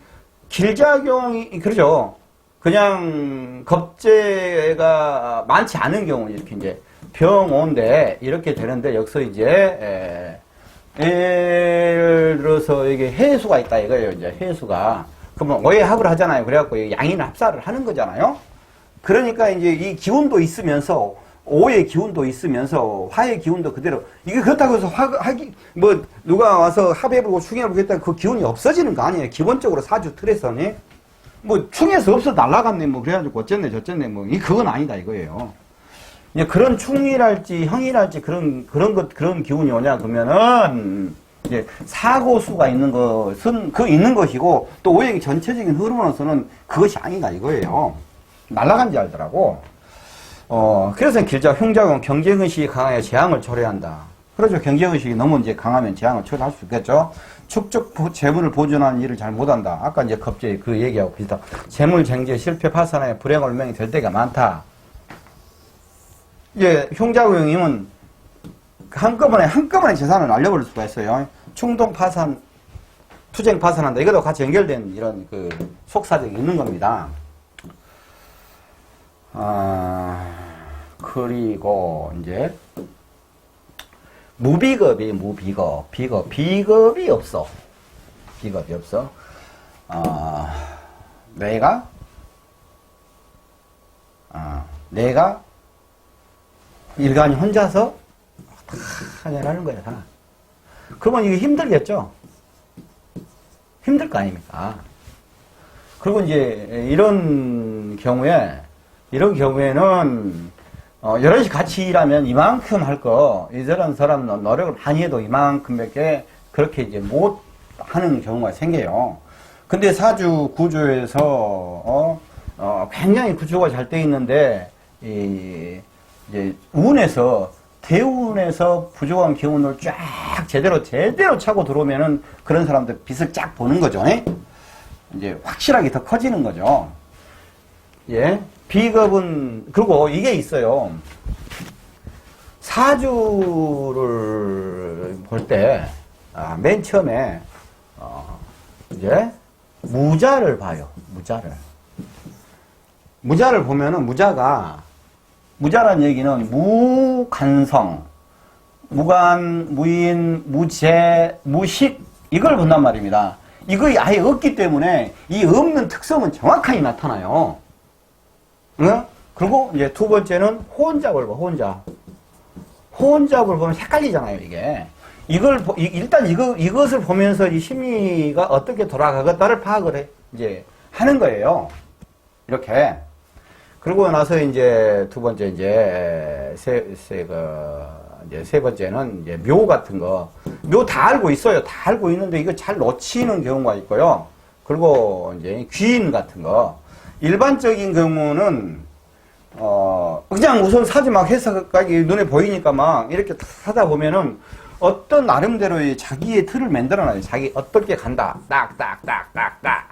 그러죠. 그냥 겁재가 많지 않은 경우, 이렇게 이제 병온데, 이렇게 되는데, 여기서 이제, 예를 들어서 이게 해수가 있다 이거예요, 이제 해수가. 그러면 오해합을 하잖아요. 그래갖고 양인을 합사를 하는 거잖아요. 그러니까 이제 이 기운도 있으면서, 오의 기운도 있으면서 화의 기운도 그대로 이게 그렇다고 해서 뭐 누가 와서 합해보고 충해보고 했다 그 기운이 없어지는 거 아니에요. 기본적으로 사주 틀에서는 뭐 충해서 없어 날라갔네 뭐 그래가지고 어쨌네 저쨌네 뭐 그건 아니다 이거예요. 이제 그런 충이랄지 형이랄지 그런 기운이 오냐 그러면은 이제 사고수가 있는 것은 있는 것이고 또 오행의 전체적인 흐름으로서는 그것이 아니다 이거예요. 날라간 줄 알더라고. 그래서 흉작용 경쟁의식이 강하여 재앙을 초래한다. 그렇죠. 경쟁의식이 너무 이제 강하면 재앙을 초래할 수 있겠죠. 축적 재물을 보존하는 일을 잘 못한다. 아까 이제 갑자기 그 얘기하고 비슷하다. 재물 쟁제 실패 파산에 불행 얼명이 될 때가 많다. 이제 흉작용이면 한꺼번에 재산을 날려버릴 수가 있어요. 충동 파산, 투쟁 파산한다. 이것도 같이 연결된 이런 그 속사정이 있는 겁니다. 그리고 이제 무비겁이 비겁이 없어. 비겁이 없어. 내가 일간이 혼자서 다 해결하는 거야, 다. 그러면 이게 힘들겠죠? 힘들 거 아닙니까? 그리고 이제 이런 경우에는 여럿이 같이 일하면 이만큼 할 거, 이런 사람 노력을 많이 해도 이만큼밖에 그렇게 이제 못 하는 경우가 생겨요. 근데 사주 구조에서 굉장히 구조가 잘 돼 있는데 이제 대운에서 부족한 기운을 쫙 제대로 차고 들어오면은 그런 사람들 빛을 쫙 보는 거죠. 이제 확실하게 더 커지는 거죠. 예. 비겁은, 그리고 이게 있어요. 사주를 볼 때, 맨 처음에, 이제, 무자를 봐요. 무자를 보면은, 무자란 얘기는 무간성, 무간, 무인, 무재, 무식, 이걸 본단 말입니다. 이거 아예 없기 때문에, 이 없는 특성은 정확하게 나타나요. 응? 그리고 이제 두 번째는 호언잡을 봐, 호언잡을 보면 헷갈리잖아요, 이게. 일단 이것을 보면서 이 심리가 어떻게 돌아가겠다를 파악을 이제 하는 거예요. 이렇게. 그러고 나서 이제 두 번째 이제 이제 세 번째는 이제 묘 같은 거. 묘 다 알고 있어요. 다 알고 있는데 이거 잘 놓치는 경우가 있고요. 그리고 이제 귀인 같은 거. 일반적인 경우는 그냥 우선 사지 막 해석하기 눈에 보이니까 막 이렇게 사다 보면은 어떤 나름대로의 자기의 틀을 만들어놔요. 자기 어떻게 간다. 딱딱딱딱딱.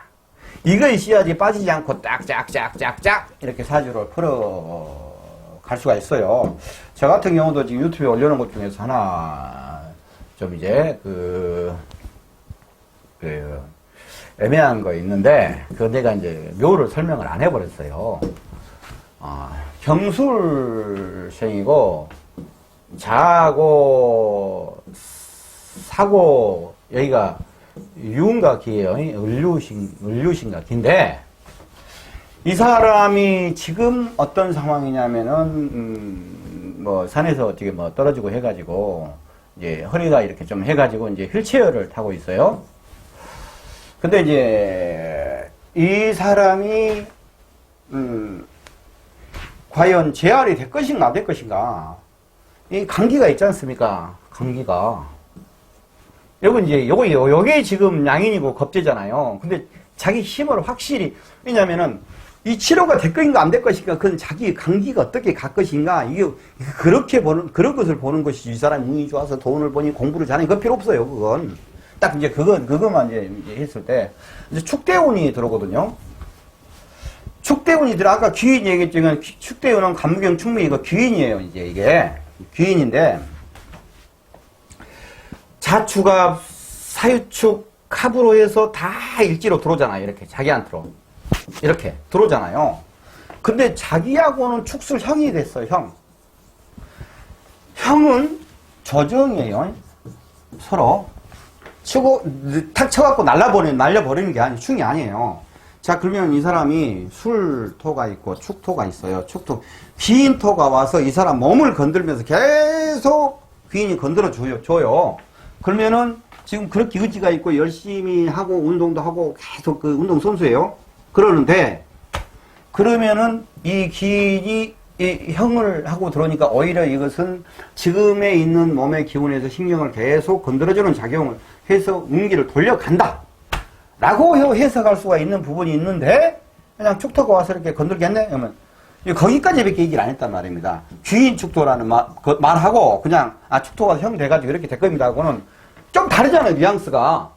이거 있어야지 빠지지 않고 딱짝짝짝짝 이렇게 사주를 풀어 갈 수가 있어요. 저 같은 경우도 지금 유튜브에 올려놓은 것 중에서 하나 좀 이제 애매한 거 있는데 그 내가 이제 묘를 설명을 안 해버렸어요. 경술생이고 자고 사고 여기가 유인가 기예요. 을류신가 기인데 이 사람이 지금 어떤 상황이냐면은 뭐 산에서 어떻게 뭐 떨어지고 해가지고 이제 허리가 이렇게 좀 해가지고 이제 휠체어를 타고 있어요. 근데 이제 이 사람이 과연 재활이 될 것인가 안 될 것인가. 이 감기가 있지 않습니까? 감기가. 요게 지금 양인이고 겁재잖아요. 근데 자기 힘을 확실히, 왜냐면은 이 치료가 될 것인가 안 될 것인가, 그건 자기 감기가 어떻게 갈 것인가, 이게 그런 것을 보는 것이지, 이 사람이 운이 좋아서 돈을 버니 공부를 잘하니, 그거 필요 없어요, 그건. 딱 이제 그것만 이제 했을 때, 이제 축대운이 들어오거든요. 축대운이 아까 귀인 얘기했지만, 축대운은 간무경 충무 이거 귀인이에요, 이제 이게. 귀인인데, 자축압, 사유축, 합으로 해서 다 일지로 들어오잖아요. 이렇게 자기한테로. 이렇게 들어오잖아요. 근데 자기하고는 축술형이 됐어요. 형. 형은 조정이에요. 서로. 치고 탁 쳐갖고 날려버리는 게 아니에요. 충이 아니에요. 자, 그러면 이 사람이 술토가 있고 축토가 있어요. 축토. 귀인토가 와서 이 사람 몸을 건들면서 계속 귀인이 건드려줘요. 그러면은 지금 그렇게 의지가 있고 열심히 하고 운동도 하고 계속 그 운동선수예요. 그러는데 그러면은 이 기인이 이 형을 하고 들어오니까 오히려 이것은 지금에 있는 몸의 기운에서 신경을 계속 건드려주는 작용을 해서 운기를 돌려간다 라고 해석할 수가 있는 부분이 있는데 그냥 축토가 와서 이렇게 건들겠네? 그러면 거기까지밖에 얘기를 안 했단 말입니다. 귀인 축토라는 말하고 그냥 축토가 형 돼가지고 이렇게 될 겁니다 하고는 좀 다르잖아요. 뉘앙스가.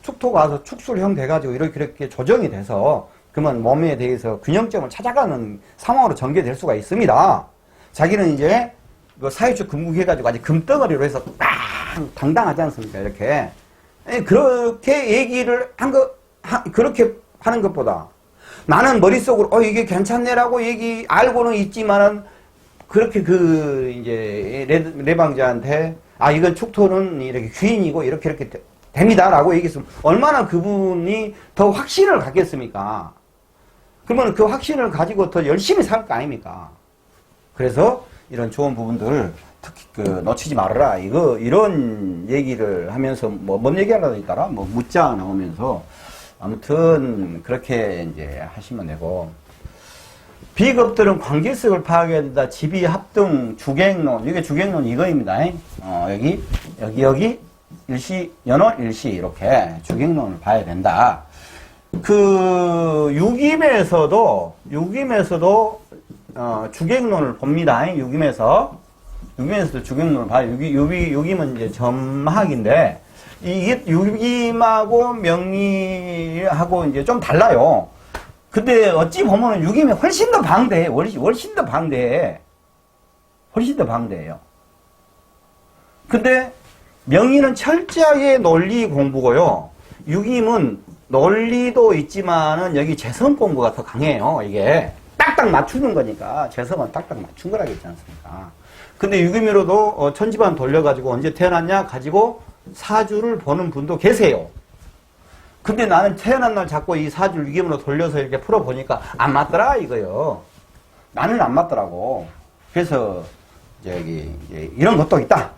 축토가 와서 축술형 돼가지고 이렇게 조정이 돼서 그러면 몸에 대해서 균형점을 찾아가는 상황으로 전개될 수가 있습니다. 자기는 이제 사유축 금국해가지고 아직 금덩어리로 해서 빵 당당하지 않습니까? 이렇게 그렇게 얘기를 그렇게 하는 것보다 나는 머릿속으로 이게 괜찮네라고 알고는 있지만은 그렇게 이제 내방자한테 이건 축토는 이렇게 귀인이고 이렇게 됩니다라고 얘기했으면 얼마나 그분이 더 확신을 갖겠습니까? 그러면 그 확신을 가지고 더 열심히 살 거 아닙니까? 그래서 이런 좋은 부분들을 특히 놓치지 말아라. 이런 얘기를 하면서 뭔 얘기하려고 했더라? 묻자 나오면서 아무튼 그렇게 이제 하시면 되고. 비겁들은 관계성을 파악해야 된다. 지비, 합등, 주객론. 이게 주객론 이거입니다. 여기, 일시, 연어, 일시, 이렇게 주객론을 봐야 된다. 유김에서도, 주객론을 봅니다. 유김에서도 주객론을 봐요. 유김은 이제 점학인데, 이게 유김하고 명리하고 이제 좀 달라요. 근데 어찌 보면은 유김이 훨씬 더 방대해. 훨씬 더 방대해요. 근데 명리는 철저하게 논리 공부고요. 유김은 논리도 있지만은 여기 재성 공부가 더 강해요. 이게 딱딱 맞추는 거니까 재성은 딱딱 맞춘 거라겠지 않습니까? 근데 유김으로도 천지반 돌려가지고 언제 태어났냐 가지고 사주를 보는 분도 계세요. 근데 나는 태어난 날 자꾸 이 사주를 유김으로 돌려서 이렇게 풀어보니까 안 맞더라 이거요. 나는 안 맞더라고. 그래서 이제 이런 것도 있다.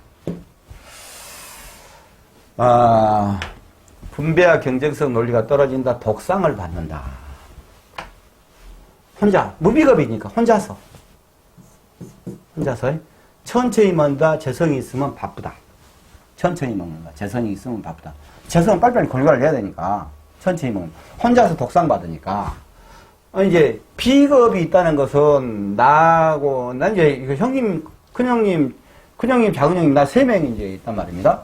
분배와 경쟁성 논리가 떨어진다. 독상을 받는다. 혼자, 무비겁이니까 혼자서. 천천히 먹는다, 재성이 있으면 바쁘다. 천천히 먹는다, 재성이 있으면 바쁘다. 재성은 빨리빨리 골고루 해야 되니까, 천천히 먹는다. 혼자서 독상 받으니까. 이제, 비겁이 있다는 것은, 나하고, 난 이제, 이거 형님, 큰형님, 작은형님, 나 3명이 이제 있단 말입니다.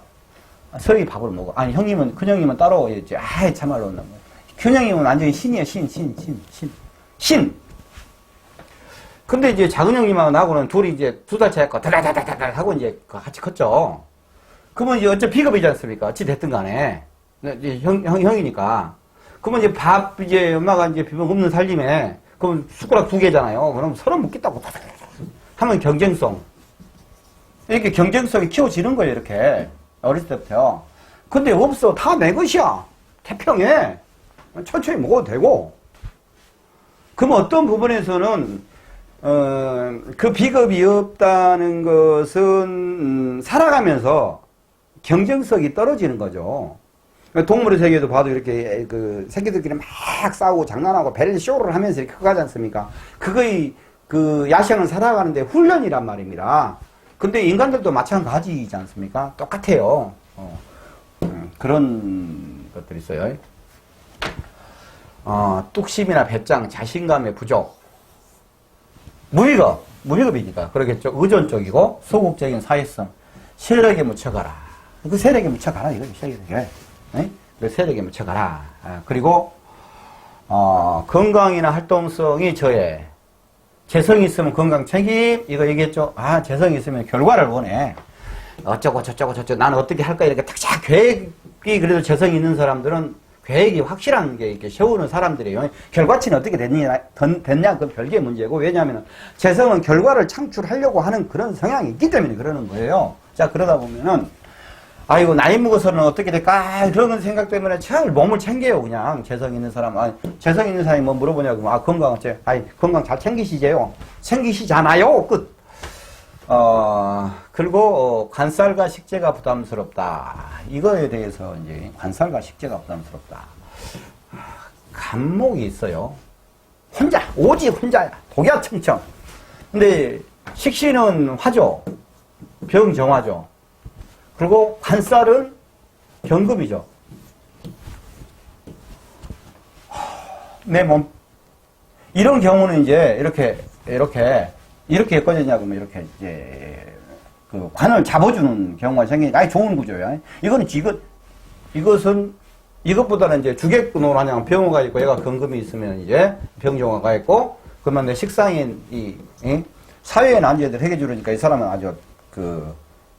서희 밥을 먹어. 아니, 큰형님은 따로, 이제, 참말로. 큰형님은 완전히 신이에요, 신. 근데 이제 작은형님하고 나하고는 둘이 이제 2달 차였고, 달달달달달 하고 이제 같이 컸죠. 그러면 이제 어차피 비겁이지 않습니까? 어찌 됐든 간에. 이제 형이니까. 그러면 이제 이제 엄마가 이제 비법 없는 살림에, 그럼 숟가락 2개잖아요. 그럼 서로 먹겠다고 하면 경쟁성. 이렇게 경쟁성이 키워지는 거예요, 이렇게. 어렸을 때부터. 근데 없어. 다 내 것이야. 태평해. 천천히 먹어도 되고. 그럼 어떤 부분에서는, 그 비겁이 없다는 것은, 살아가면서 경쟁성이 떨어지는 거죠. 동물의 세계도 봐도 이렇게, 새끼들끼리 막 싸우고 장난하고 벨 쇼를 하면서 이렇게 커가지 않습니까? 그거의, 야생을 살아가는데 훈련이란 말입니다. 근데 인간들도 마찬가지이지 않습니까? 똑같아요. 그런 것들이 있어요. 뚝심이나 배짱, 자신감의 부족. 무위급이니까. 그러겠죠. 의존적이고, 소극적인 사회성. 세력에 묻혀가라. 그 세력에 묻혀가라, 이거죠, 세력에. 그 세력에 묻혀가라. 그리고, 건강이나 활동성이 저해. 재성이 있으면 건강 책임, 이거 얘기했죠. 재성이 있으면 결과를 원해. 어쩌고 저쩌고. 나는 어떻게 할까, 이렇게 탁탁 계획이 그래도 재성이 있는 사람들은 계획이 확실한 게 이렇게 세우는 사람들이에요. 결과치는 어떻게 됐냐, 그건 별개의 문제고, 왜냐하면 재성은 결과를 창출하려고 하는 그런 성향이 있기 때문에 그러는 거예요. 자, 그러다 보면은, 아이고, 나이 먹어서는 어떻게 될까? 그런 생각 때문에 참 몸을 챙겨요, 그냥. 재성 있는 사람. 재성 있는 사람이 뭐 물어보냐고. 건강 어째? 건강 잘 챙기시제요? 챙기시잖아요? 끝. 그리고, 관살과 식재가 부담스럽다. 이거에 대해서 이제, 관살과 식재가 부담스럽다. 간목이 있어요. 오직 혼자야. 독야청청. 근데, 식신은 화죠. 병정화죠. 그리고 관살은 경금이죠. 내 몸. 이런 경우는 이제 이렇게 꺼졌냐고, 이렇게 이제, 관을 잡아주는 경우가 생기니까, 좋은 구조예요. 이것보다는 이제 주객근으로 하냐, 병호가 있고, 얘가 경금이 있으면 이제 병정화가 있고, 그러면 내 식상인, 사회에 난제들 해결해주니까 이 사람은 아주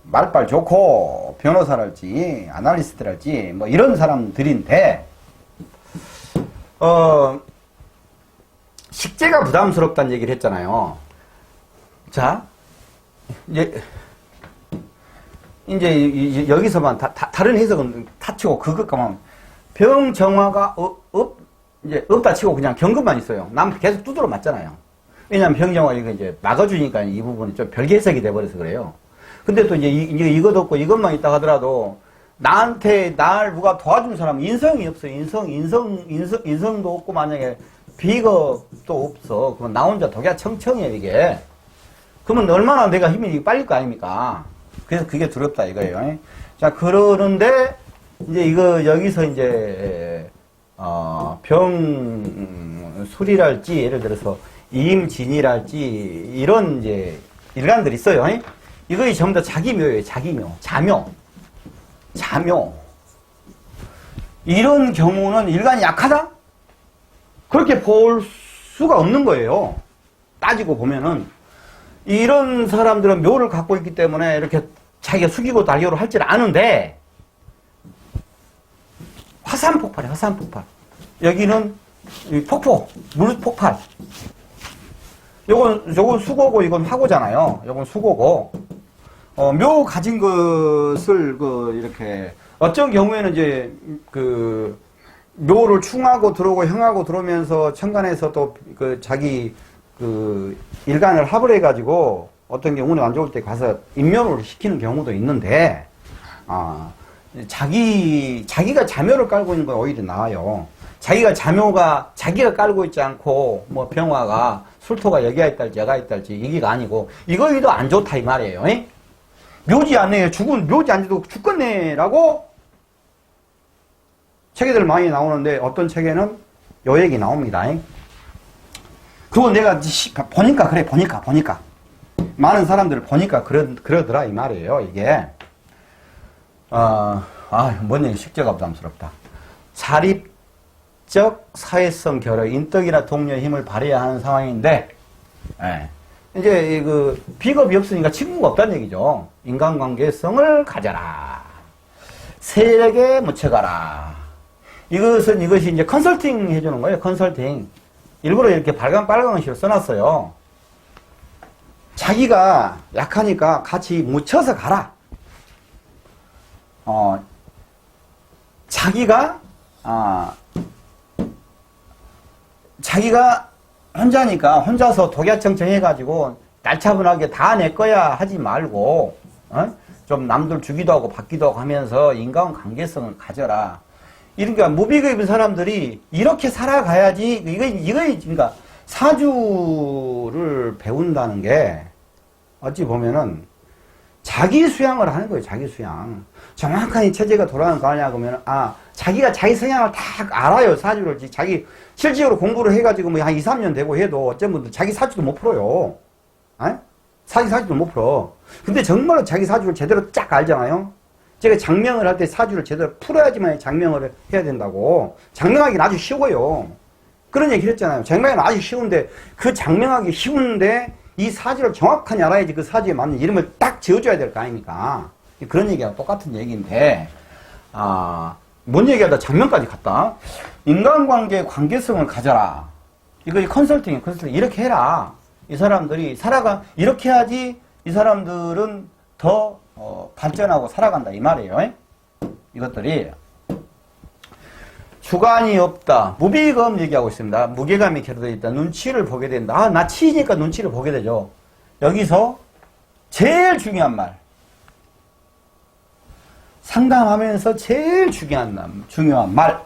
말빨 좋고, 변호사랄지, 아날리스트랄지, 뭐 이런 사람들인데, 식재가 부담스럽다는 얘기를 했잖아요. 자, 이제 여기서만 다른 해석은 다 치고, 그것만, 병정화가 이제 없다 치고 그냥 경금만 있어요. 남 계속 두드러 맞잖아요. 왜냐면 병정화 이거 이제 막아주니까 이 부분이 좀 별개 해석이 돼버려서 그래요. 근데 또 이제 이것도 없고 이것만 있다 하더라도 나한테 날 누가 도와준 사람은 인성이 없어요. 인성도 없고 만약에 비겁도 없어. 그럼 나 혼자 독야청청이에요, 이게. 그러면 얼마나 내가 힘이 빨릴 거 아닙니까? 그래서 그게 두렵다 이거예요. 자, 그러는데 이제 여기서 이제 병술이랄지 예를 들어서 임진이랄지 이런 이제 일간들이 있어요. 이거 전부 다 자기묘예요. 자묘. 이런 경우는 일간이 약하다? 그렇게 볼 수가 없는 거예요. 따지고 보면은. 이런 사람들은 묘를 갖고 있기 때문에 이렇게 자기가 숙이고 달려를 할 줄 아는데, 화산폭발이에요, 화산폭발. 여기는 물폭발. 요건 수고고, 이건 화고잖아요. 요건 수고고. 묘 가진 것을, 이렇게, 어떤 경우에는 이제, 묘를 충하고 들어오고 형하고 들어오면서 천간에서 또, 자기, 일간을 합을 해가지고, 어떤 경우는 안 좋을 때 가서 인묘를 시키는 경우도 있는데, 자기가 자묘를 깔고 있는 건 오히려 나아요. 자기가 자묘가 자기가 깔고 있지 않고 뭐 병화가 술토가 여기가 있달지 여가 있달지 이게가 아니고 이거도 안 좋다 이 말이에요. 에? 묘지 안에 묘지 안에도 죽겠네라고 책에들 많이 나오는데 어떤 책에는 요 얘기 나옵니다. 그거 내가 보니까 그래 보니까 많은 사람들을 보니까 그러더라 이 말이에요. 이게 뭔 얘기 식재가 부담스럽다. 자립적 사회성 결여, 인덕이나 동료의 힘을 발휘해야 하는 상황인데, 예. 이제 그 비겁이 없으니까 친구가 없다는 얘기죠. 인간관계성을 가져라. 세력에 묻혀가라. 이것이 이제 컨설팅 해주는 거예요. 컨설팅. 일부러 이렇게 빨강글씨로 써놨어요. 자기가 약하니까 같이 묻혀서 가라. 자기가 혼자니까 혼자서 독야청청해가지고 날차분하게 다 내 거야 하지 말고, 좀 남들 주기도 하고 받기도 하고 하면서 인간관계성을 가져라. 그러니까 무비급인 사람들이 이렇게 살아가야지, 그러니까 사주를 배운다는 게 어찌 보면은 자기 수양을 하는 거예요. 자기 수양. 정확한 이 체제가 돌아가는 거 아니냐 그러면 자기가 자기 성향을 다 알아요. 사주를. 자기 실질적으로 공부를 해가지고 뭐 한 2, 3년 되고 해도 어쩐 분들 자기 사주도 못 풀어요. 사주도 못 풀어. 근데 정말로 자기 사주를 제대로 쫙 알잖아요. 제가 장명을 할 때 사주를 제대로 풀어야지만 장명을 해야 된다고. 장명하기는 아주 쉬워요. 그런 얘기를 했잖아요. 장명하기는 아주 쉬운데 그 장명하기 쉬운데 이 사주를 정확하게 알아야지 그 사주에 맞는 이름을 딱 지어줘야 될 거 아닙니까? 그런 얘기하고 똑같은 얘기인데, 뭔 얘기하다 장면까지 갔다. 인간관계 관계성을 가져라. 이거 컨설팅. 이렇게 해라. 이 사람들이 이렇게 해야지 이 사람들은 더 발전하고 살아간다. 이 말이에요. 이것들이. 주관이 없다. 무비감 얘기하고 있습니다. 무게감이 결여되어 있다. 눈치를 보게 된다. 나 치니까 눈치를 보게 되죠. 여기서 제일 중요한 말. 상담하면서 제일 중요한 말.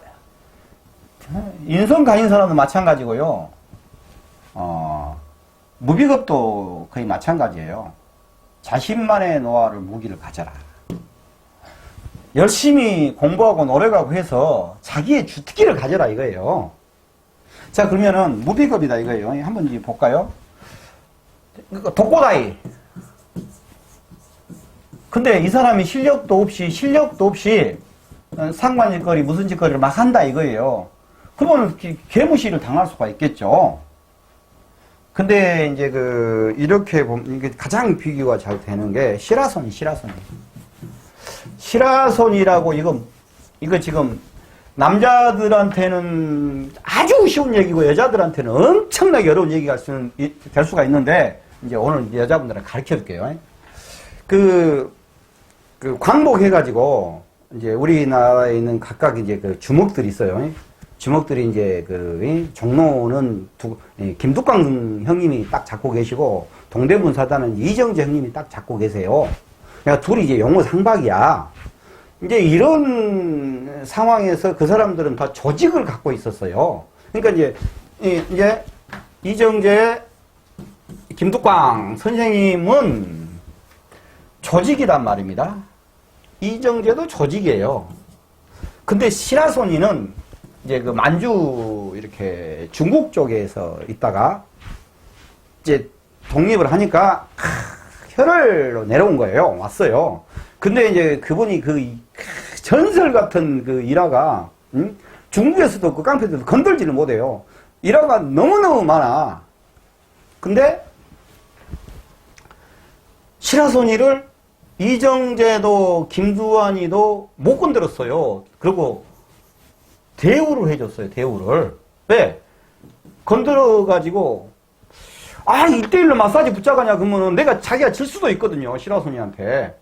인성 가진 사람도 마찬가지고요. 무비급도 거의 마찬가지예요. 자신만의 노하우를 무기를 가져라. 열심히 공부하고 노력하고 해서 자기의 주특기를 가져라 이거예요. 자, 그러면은 무비급이다 이거예요. 한번 이제 볼까요? 독고다이. 근데 이 사람이 실력도 없이 상관짓거리 무슨 짓거리를 막 한다 이거예요. 그러면 개무시를 당할 수가 있겠죠. 근데 이제 이렇게 보면 이게 가장 비교가 잘 되는 게 시라손이라고 이거 지금 남자들한테는 아주 쉬운 얘기고 여자들한테는 엄청나게 어려운 얘기가 될 수가 있는데 이제 오늘 여자분들을 가르쳐 줄게요. 광복해가지고 이제 우리나라에 있는 각각 이제 주먹들이 있어요. 주먹들이 이제 종로는 김두광 형님이 딱 잡고 계시고 동대문 사단은 이정재 형님이 딱 잡고 계세요. 그러니까 둘이 이제 용어 상박이야. 이제 이런 상황에서 그 사람들은 다 조직을 갖고 있었어요. 그러니까 이제 이정재, 김두광 선생님은 조직이란 말입니다. 이정재도 조직이에요. 근데 시라소니는 이제 만주 이렇게 중국 쪽에서 있다가 이제 독립을 하니까 혈을로 내려온 거예요. 왔어요. 근데 이제 그분이 전설 같은 일화가 중국에서도 깡패들도 건들지를 못해요. 일화가 너무너무 많아. 근데 시라소니를 이정재도 김두한이도 못 건드렸어요. 그리고 대우를 해줬어요. 대우를. 왜? 건드려가지고 1대1로 마사지 붙잡아냐 그러면은 자기가 질 수도 있거든요. 시라소니한테.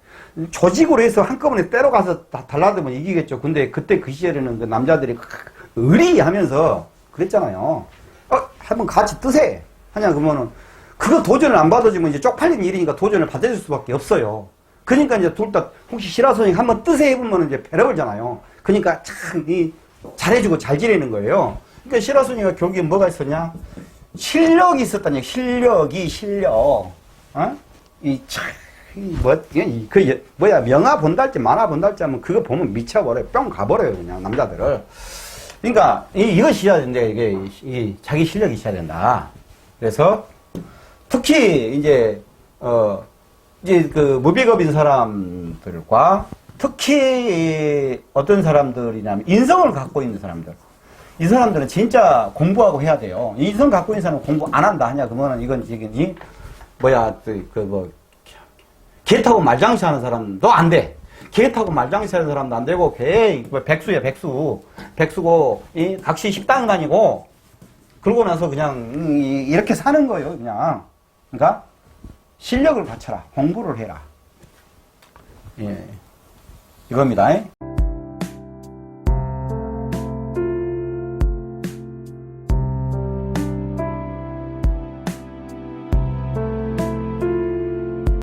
조직으로 해서 한꺼번에 때려가서 다 달라들면 이기겠죠. 근데 그때 그 시절에는 남자들이 의리하면서 그랬잖아요. 한번 같이 뜨세. 하냐 그러면은 그거 도전을 안 받아주면 이제 쪽팔린 일이니까 도전을 받아줄 수밖에 없어요. 그러니까 이제 둘 다 혹시 시라소니 한번 뜨세 해보면 이제 배려벌잖아요. 그러니까 참 잘해주고 잘 지내는 거예요. 그러니까 신라순이가 교육에 뭐가 있었냐? 실력이 있었다니, 실력. 어? 명화 본달지, 만화 본달지 하면 그거 보면 미쳐버려요. 뿅 가버려요, 그냥, 남자들을. 그러니까, 이것이 있어야 된다, 이게, 자기 실력이 있어야 된다. 그래서, 특히, 이제 그, 무비겁인 사람들과, 특히, 어떤 사람들이냐면, 인성을 갖고 있는 사람들. 이 사람들은 진짜 공부하고 해야 돼요. 인성 갖고 있는 사람은 공부 안 한다 하냐, 그러면 이건, 개 타고 말장시 하는 사람도 안 돼. 개 타고 말장시 하는 사람도 안 되고, 백수야, 백수. 백수고, 각시 식당 다니고, 그러고 나서 그냥, 이렇게 사는 거예요, 그냥. 그러니까, 실력을 갖춰라. 공부를 해라. 예. 이겁니다.